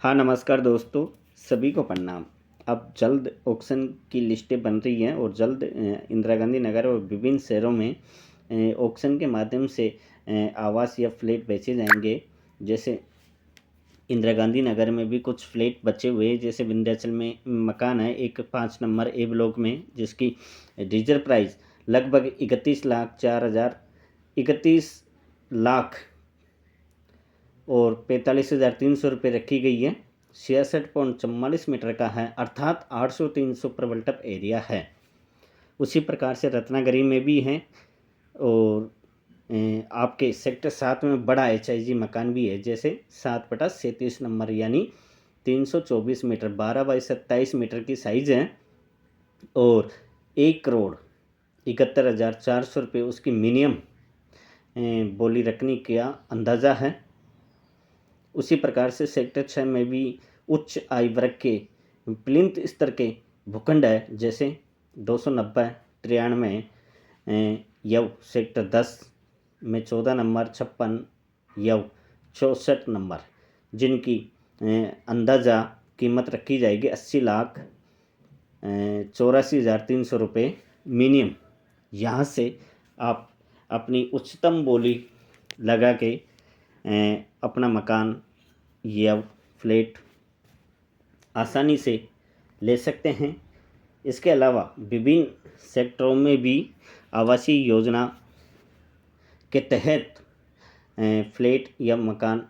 हाँ नमस्कार दोस्तों, सभी को प्रणाम। अब जल्द ऑक्शन की लिस्टें बन रही हैं और जल्द इंदिरा गांधी नगर और विभिन्न शहरों में ऑक्शन के माध्यम से आवास या फ्लैट बेचे जाएंगे। जैसे इंदिरा गांधी नगर में भी कुछ फ्लैट बचे हुए हैं। जैसे विंध्याचल में मकान है एक 5 नंबर ए ब्लॉक में, जिसकी रिजर्व प्राइस लगभग 31 लाख और 45,300 रुपये रखी गई है। 66.44 मीटर का है, अर्थात 800-300 प्रवल्टप एरिया है। उसी प्रकार से रत्नागिरी में भी हैं और आपके सेक्टर 7 में बड़ा HIG मकान भी है। जैसे 7/37 नंबर यानी 324 मीटर, 12 बाई 27 मीटर की साइज़ है और 1,71,400 रुपये उसकी मिनिमम बोली रखने का अंदाज़ा है। उसी प्रकार से सेक्टर 6 में भी उच्च आय वर्ग के प्लिंथ स्तर के भूखंड है। जैसे 290, 93 यव सेक्टर 10 में 14 नंबर, 56 यव 64 नंबर, जिनकी अंदाज़ा कीमत रखी जाएगी 80,84,300 रुपये मिनिमम। यहाँ से आप अपनी उच्चतम बोली लगा के अपना मकान या फ्लैट आसानी से ले सकते हैं। इसके अलावा विभिन्न सेक्टरों में भी आवासीय योजना के तहत फ्लैट या मकान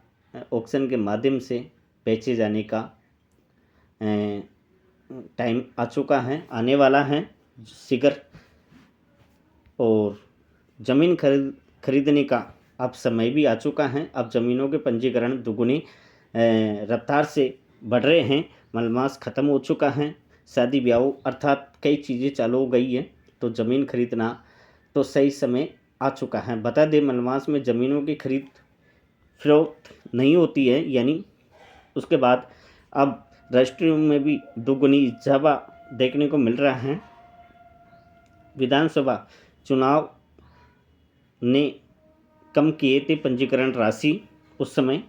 ऑक्शन के माध्यम से बेचे जाने का टाइम आ चुका है, आने वाला है शीघ्र। और ज़मीन खरीदने का अब समय भी आ चुका है। अब ज़मीनों के पंजीकरण दुगुनी रफ्तार से बढ़ रहे हैं। मलमास ख़त्म हो चुका है, शादी ब्याह अर्थात कई चीज़ें चालू हो गई है, तो ज़मीन खरीदना तो सही समय आ चुका है। बता दें, मलमास में ज़मीनों की खरीद फरोख्त नहीं होती है, यानी उसके बाद अब रजिस्ट्रियों में भी दुगुनी इजाफा देखने को मिल रहा है। विधानसभा चुनाव ने कम किए थे पंजीकरण राशि उस समय,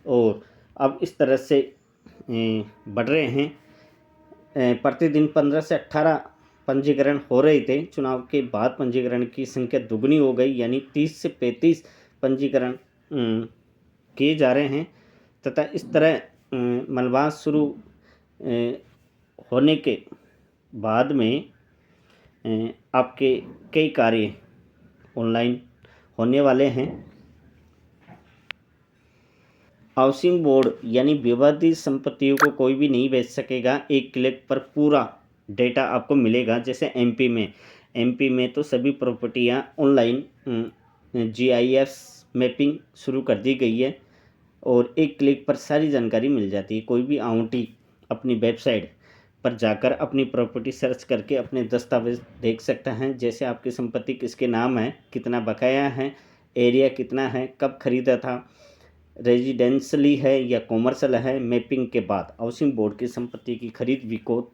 और अब इस तरह से बढ़ रहे हैं। प्रतिदिन 15 से 18 पंजीकरण हो रहे थे। चुनाव के बाद पंजीकरण की संख्या दुगनी हो गई, यानी 30 से 35 पंजीकरण किए जा रहे हैं। तथा इस तरह मलबास शुरू होने के बाद में आपके कई कार्य ऑनलाइन होने वाले हैं। हाउसिंग बोर्ड यानी विवादित संपत्तियों को कोई भी नहीं बेच सकेगा। एक क्लिक पर पूरा डेटा आपको मिलेगा। जैसे एमपी में तो सभी प्रॉपर्टियां ऑनलाइन GIS मैपिंग शुरू कर दी गई है और एक क्लिक पर सारी जानकारी मिल जाती है। कोई भी आउंटी अपनी वेबसाइट पर जाकर अपनी प्रॉपर्टी सर्च करके अपने दस्तावेज देख सकता है। जैसे आपकी संपत्ति किसके नाम है, कितना बकाया है, एरिया कितना है, कब खरीदा था, रेजिडेंशली है या कॉमर्शियल है। मैपिंग के बाद हाउसिंग बोर्ड की संपत्ति की खरीद विकोत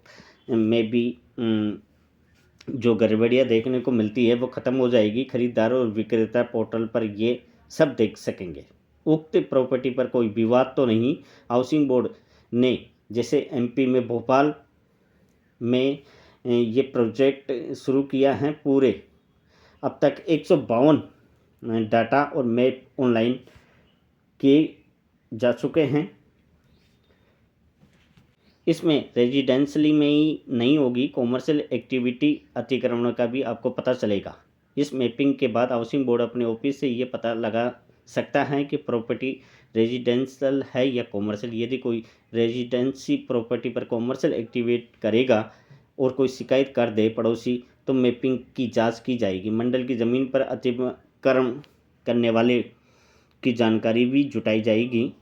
में भी जो गड़बड़ियाँ देखने को मिलती है वो ख़त्म हो जाएगी। खरीदार और विक्रेता पोर्टल पर ये सब देख सकेंगे। उक्त प्रॉपर्टी पर कोई विवाद तो नहीं। हाउसिंग बोर्ड ने जैसे MP में भोपाल में ये प्रोजेक्ट शुरू किया है। पूरे अब तक 152 डाटा और मैप ऑनलाइन किए जा चुके हैं। इसमें रेजिडेंशली में ही नहीं होगी, कॉमर्शियल एक्टिविटी अतिक्रमण का भी आपको पता चलेगा। इस मैपिंग के बाद हाउसिंग बोर्ड अपने ऑफिस से ये पता लगा सकता है कि प्रॉपर्टी रेजिडेंशियल है या कॉमर्शियल। यदि कोई रेजिडेंसी प्रॉपर्टी पर कॉमर्शियल एक्टिवेट करेगा और कोई शिकायत कर दे पड़ोसी, तो मैपिंग की जांच की जाएगी। मंडल की ज़मीन पर अतिक्रमण करने वाले की जानकारी भी जुटाई जाएगी।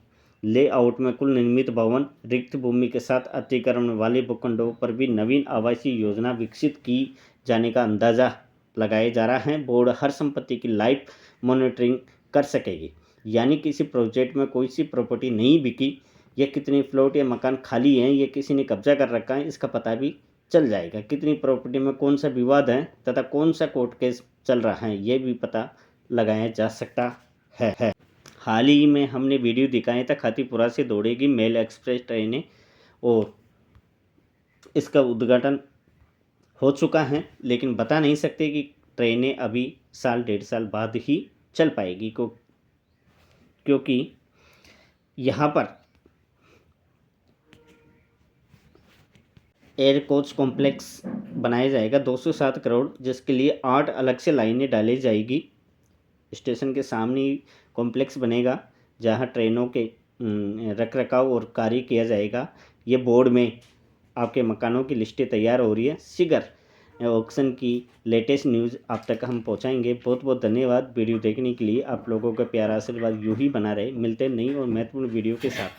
लेआउट में कुल निर्मित भवन, रिक्त भूमि के साथ अतिक्रमण वाले भूखंडों पर भी नवीन आवासीय योजना विकसित की जाने का अंदाज़ा लगाया जा रहा है। बोर्ड हर संपत्ति की लाइव मॉनिटरिंग कर सकेगी, यानी किसी प्रोजेक्ट में कोई सी प्रॉपर्टी नहीं बिकी या कितनी प्लॉट या मकान खाली हैं या किसी ने कब्जा कर रखा है, इसका पता भी चल जाएगा। कितनी प्रॉपर्टी में कौन सा विवाद है तथा कौन सा कोर्ट केस चल रहा है, ये भी पता लगाया जा सकता है। हाल ही में हमने वीडियो दिखाया था, खातीपुरा से दौड़ेगी मेल एक्सप्रेस ट्रेनें और इसका उद्घाटन हो चुका है, लेकिन बता नहीं सकते कि ट्रेनें अभी साल 1.5 साल बाद ही चल पाएगी क्योंकि यहाँ पर एयर कोच कॉम्प्लेक्स बनाया जाएगा 207 करोड़, जिसके लिए 8 अलग से लाइनें डाली जाएगी। स्टेशन के सामने ही कॉम्प्लेक्स बनेगा जहाँ ट्रेनों के रख रखाव और कार्य किया जाएगा। ये बोर्ड में आपके मकानों की लिस्टें तैयार हो रही है। शीघ्र ऑक्शन की लेटेस्ट न्यूज़ आप तक हम पहुंचाएंगे। बहुत बहुत धन्यवाद वीडियो देखने के लिए। आप लोगों का प्यारा आशीर्वाद यूं ही बना रहे। मिलते हैं नई और महत्वपूर्ण वीडियो के साथ।